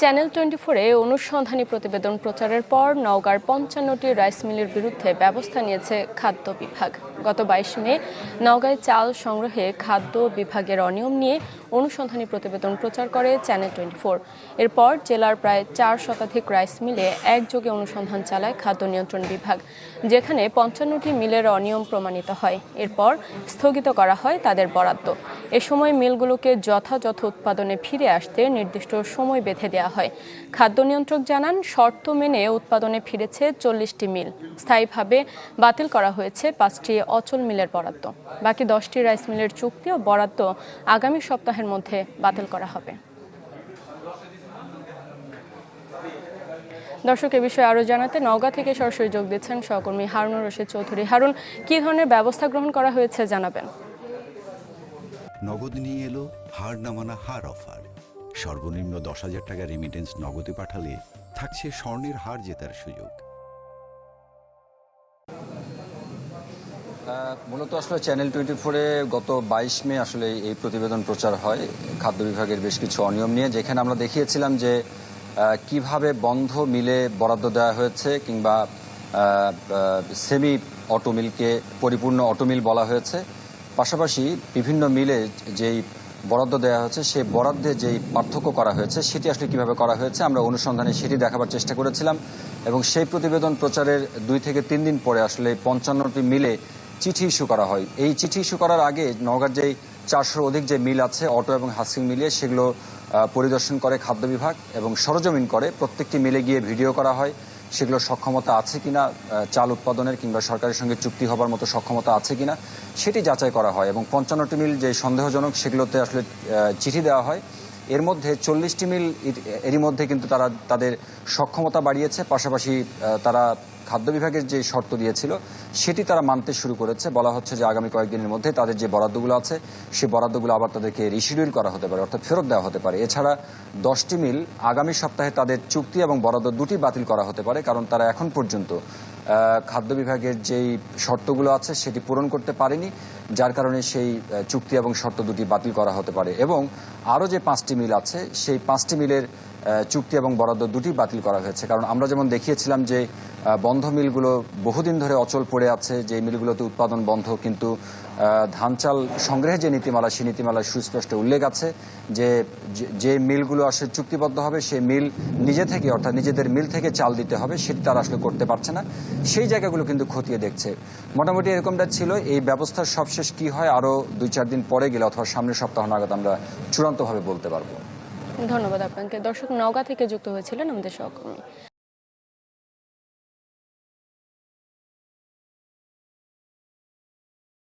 Channel 24-এ অনুসন্ধানী প্রতিবেদন প্রচারের পর নওগাঁর ৫৫টি রাইস মিলের বিরুদ্ধে ব্যবস্থা নিয়েছে খাদ্য বিভাগ। গত ২২ মে নওগাঁয় চাল সংগ্রহে খাদ্য বিভাগের অনিয়ম নিয়ে অনুসন্ধানী প্রতিবেদন প্রচার করে চ্যানেল 24। এরপর জেলার প্রায় ৪ শতাধিক রাইস মিলে একযোগে অনুসন্ধান চালায় খাদ্য নিয়ন্ত্রণ বিভাগ, যেখানে ৫৫টি মিলের অনিয়ম প্রমাণিত হয়। এরপর স্থগিত করা হয় তাদের বরাদ্দ। এ সময় মিলগুলোকে যথাযথ উৎপাদনে ফিরে আসতে নির্দিষ্ট সময় বেঁধে দেওয়া হয়। খাদ্য নিয়ন্ত্রক জানান, শর্ত মেনে উৎপাদনে ফিরেছে ৪০টি মিল। স্থায়ীভাবে বাতিল করা হয়েছে ৫টি অচল মিলের বরাদ্দ। বাকি ১০টি রাইস মিলের চুক্তি ও বরাদ্দ আগামী সপ্তাহের মধ্যে বাতিল করা হবে। দর্শক, এ বিষয়ে আরও জানাতে নওগাঁ থেকে সরাসরি যোগ দিচ্ছেন সহকর্মী হারুনুর রশিদ চৌধুরী। হারুন, কি ধরনের ব্যবস্থা গ্রহণ করা হয়েছে জানাবেন? নগদ নিয়ে এলো হার না মানা হার অফার। সর্বনিম্ন ১০,০০০ টাকা রেমিটেন্স নগদে পাঠালে থাকছে স্বর্ণের হার জেতার সুযোগ। মূলত আসলে চ্যানেল 24-এ গত ২২ মে আসলে এই প্রতিবেদন প্রচার হয় খাদ্য বিভাগের বেশ কিছু অনিয়ম নিয়ে, যেখানে আমরা দেখিয়েছিলাম যে কিভাবে বন্ধ মিলে বরাদ্দ দেওয়া হয়েছে কিংবা সেমি অটো মিলকে পরিপূর্ণ অটো মিল বলা হয়েছে। পাশাপাশি বিভিন্ন মিলে যেই বরাদ্দ দেওয়া হয়েছে সেই বরাদ্দে যেই পার্থক্য করা হয়েছে সেটি আসলে কিভাবে করা হয়েছে আমরা অনুসন্ধানে সেটি দেখাবার চেষ্টা করেছিলাম। এবং সেই প্রতিবেদন প্রচারের ২ থেকে ৩ দিন পরে আসলে ৫৫টি মিলে চিঠি ইস্যু করা হয়। এই চিঠি ইস্যু করার আগে নওগাঁর যেই ৪০০ অধিক যে মিল আছে অটো এবং হাস্কিং মিলিয়ে, সেগুলো পরিদর্শন করে খাদ্য বিভাগ এবং সরজমিন করে প্রত্যেকটি মিলে গিয়ে ভিডিও করা হয় সেগুলোর সক্ষমতা আছে কিনা, চাল উৎপাদনের কিংবা সরকারের সঙ্গে চুক্তি হবার মতো সক্ষমতা আছে কিনা সেটি যাচাই করা হয়। এবং ৫৫টি মিল যে সন্দেহজনক সেগুলোতে আসলে চিঠি দেওয়া হয়। এর মধ্যে ৪০টি মিল এরই মধ্যে কিন্তু তারা তাদের সক্ষমতা বাড়িয়েছে। পাশাপাশি তারা খাদ্য বিভাগের যে শর্ত দিয়েছিল সেটি তারা মানতে শুরু করেছে। বলা হচ্ছে যে আগামী কয়েকদিনের মধ্যে তাদের যে বরাদ্দগুলো আছে সেই বরাদ্দগুলো আবার তাদেরকে রিশিডিউল করা হতে পারে, অর্থাৎ ফেরত দেওয়া হতে পারে। এছাড়া ১০টি মিল আগামী সপ্তাহে তাদের চুক্তি এবং বরাদ্দ দুটি বাতিল করা হতে পারে, কারণ তারা এখন পর্যন্ত খাদ্য বিভাগের যেই শর্তগুলো আছে সেটি পূরণ করতে পারেনি, যার কারণে সেই চুক্তি এবং শর্ত দুটি বাতিল করা হতে পারে। এবং আরও যে ৫টি মিল আছে সেই ৫টি মিলের চুক্তি এবং বরাদ্দ দুটি বাতিল করা হয়েছে। কারণ আমরা যেমন দেখিয়েছিলাম যে বন্ধ মিলগুলো বহুদিন ধরে অচল পড়ে আছে, যে মিলগুলোতে উৎপাদন বন্ধ, কিন্তু ধান চাল সংগ্রহের যে নীতিমালা সেই নীতিমালায় সুস্পষ্ট উল্লেখ আছে যে যে মিলগুলো আসলে চুক্তিবদ্ধ হবে সেই মিল নিজে থেকে, অর্থাৎ নিজেদের মিল থেকে চাল দিতে হবে, সেটি তারা আসলে করতে পারছে না। সেই জায়গাগুলো কিন্তু খতিয়ে দেখছে। মোটামুটি এরকমটা ছিল। এই ব্যবস্থার সবশেষ কি হয় আরও ২-৪ দিন পরে গেলে অথবা সামনের সপ্তাহ নাগাদ আমরা চূড়ান্তভাবে বলতে পারবো। ধন্যবাদ আপনাকে। দর্শক, নওগাঁ থেকে যুক্ত হয়েছিলেন আমাদের সহকর্মী।